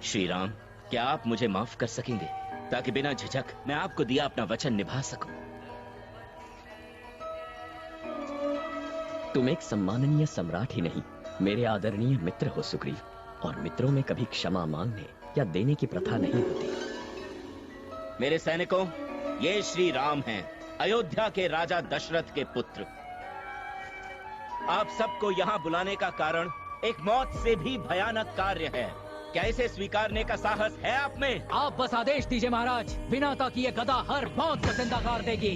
श्री राम, क्या आप मुझे माफ कर सकेंगे ताकि बिना झिझक मैं आपको दिया अपना वचन निभा सकूं? तुम एक सम्माननीय सम्राट ही नहीं, मेरे आदरणीय मित्र हो सुग्रीव, और मित्रों में कभी क्षमा मांगने या देने की प्रथा नहीं होती। मेरे सैनिकों, ये श्री राम हैं, अयोध्या के राजा दशरथ के पुत्र। आप सबको यहाँ बुलाने का कारण एक मौत से भी भयानक कार्य है। क्या इसे स्वीकारने का साहस है आप में? आप बस आदेश दीजिए महाराज, बिना ताकिए गदा हर मौत को जिंदा कर देगी।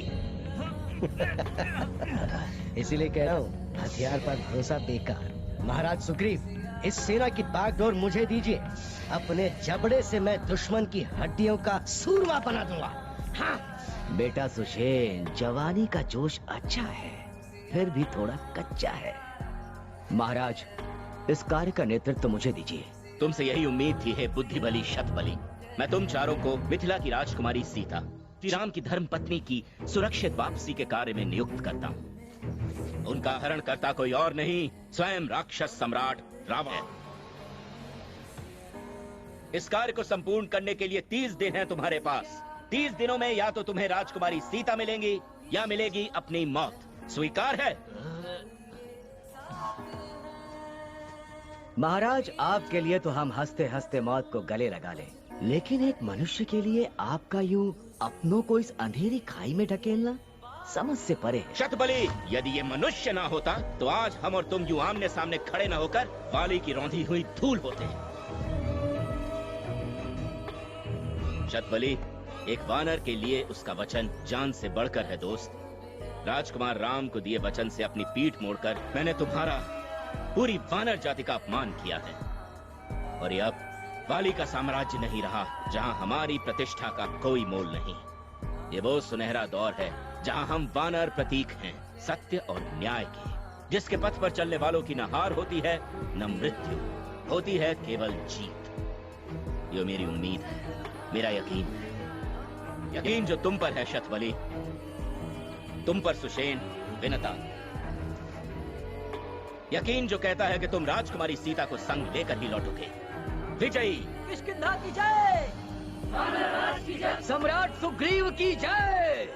इसीलिए कह रहा हूँ, हथियार पर भरोसा बेकार। महाराज सुग्रीव, इस सेना की बागडोर मुझे दीजिए। अपने जबड़े से मैं दुश्मन की हड्डियों का सूरमा बना दूंगा। हाँ। बेटा सुषेण, जवानी का जोश अच्छा है, फिर भी थोड़ा कच्चा है। महाराज, इस कार्य का नेतृत्व मुझे दीजिए। तुमसे यही उम्मीद थी, हे बुद्धि बली शत बली। मैं तुम चारों को मिथिला की राजकुमारी सीता, श्री राम की धर्म पत्नी की सुरक्षित वापसी के कार्य में नियुक्त करता हूँ। उनका हरणकर्ता कोई और नहीं, स्वयं राक्षस सम्राट रावण है। इस कार्य को संपूर्ण करने के लिए 30 दिन हैं तुम्हारे पास। 30 दिनों में या तो तुम्हें राजकुमारी सीता मिलेंगी या मिलेगी अपनी मौत। स्वीकार है? महाराज, आपके लिए तो हम हंसते हंसते मौत को गले लगा लें, लेकिन एक मनुष्य के लिए आपका यूं अपनों को इस अंधेरी खाई में ढकेलना समझ से परे है। शतबली, यदि ये मनुष्य ना होता तो आज हम और तुम यूं आमने सामने खड़े ना होकर वाली की रौंधी हुई धूल होते। शतबली, एक वानर के लिए उसका वचन जान से बढ़कर है दोस्त। राजकुमार राम को दिए वचन से अपनी पीठ मोड़कर मैंने तुम्हारा, पूरी वानर जाति का अपमान किया है। और ये अब वाली का साम्राज्य नहीं रहा जहां हमारी प्रतिष्ठा का कोई मोल नहीं। ये वो सुनहरा दौर है जहां हम वानर प्रतीक हैं, सत्य और न्याय की, जिसके पथ पर चलने वालों की न हार होती है न मृत्यु, होती है केवल जीत। ये मेरी उम्मीद है, मेरा यकीन है, यकीन जो तुम पर है शतबली, तुम पर सुषेण, विनता। यकीन जो कहता है कि तुम राजकुमारी सीता को संग लेकर ही लौटोगे। विजयी किष्किंधा की जय, सम्राट सुग्रीव की जय।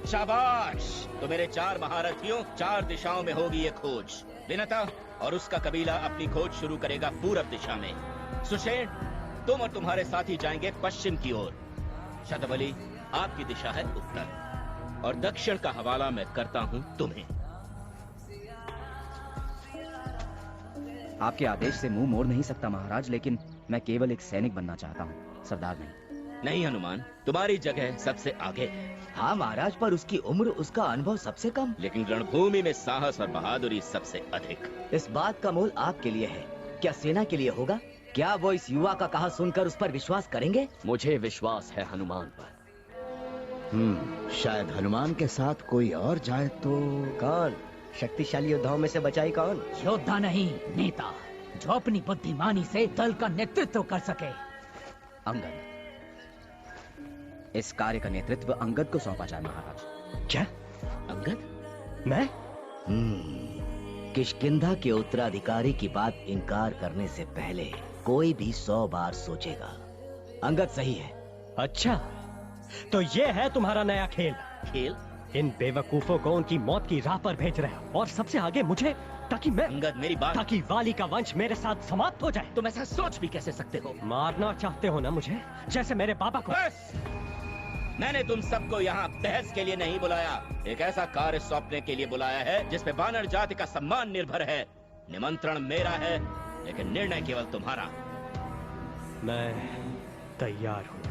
शाबाश, तो मेरे 4 महारथियों 4 दिशाओं में होगी ये खोज। विनता और उसका कबीला अपनी खोज शुरू करेगा पूरब दिशा में। सुषेण, तुम और तुम्हारे साथी जाएंगे पश्चिम की ओर। शतबली, आपकी दिशा है उत्तर और दक्षिण का हवाला मैं करता हूं तुम्हें। आपके आदेश से मुंह मोड़ नहीं सकता महाराज, लेकिन मैं केवल एक सैनिक बनना चाहता हूँ, सरदार नहीं। नहीं हनुमान, तुम्हारी जगह सबसे आगे है। हाँ महाराज, पर उसकी उम्र, उसका अनुभव सबसे कम। लेकिन रणभूमि में साहस और बहादुरी सबसे अधिक। इस बात का मोल आपके लिए है, क्या सेना के लिए होगा? क्या वो इस युवा का कहा सुनकर उस पर विश्वास करेंगे? मुझे विश्वास है हनुमान पर। शायद हनुमान के साथ कोई और जाए तो। कौन? शक्तिशाली योद्धाओं में से बचाई कौन? योद्धा नहीं, नेता, जो अपनी बुद्धिमानी से दल का नेतृत्व कर सके। अंगद, इस कार्य का नेतृत्व अंगद को सौंपा जाए महाराज। क्या? अंगद? मैं? किष्किंधा के उत्तराधिकारी की बात इनकार करने से पहले कोई भी 100 बार सोचेगा। अंगद सही है। अच्छा, तो ये है तुम्हारा नया खेल? खेल? इन बेवकूफों को उनकी मौत की राह पर भेज रहे हो और सबसे आगे मुझे, ताकि मैं, अंगद मेरी बात, ताकि वाली का वंश मेरे साथ समाप्त हो जाए। तुम ऐसा सोच भी कैसे सकते हो? मारना चाहते हो ना मुझे, जैसे मेरे पापा को? बस! मैंने तुम सबको यहाँ बहस के लिए नहीं बुलाया, एक ऐसा कार्य सौंपने के लिए बुलाया है जिसपे वानर जाति का सम्मान निर्भर है। निमंत्रण मेरा है, लेकिन निर्णय केवल तुम्हारा। मैं तैयार हूँ।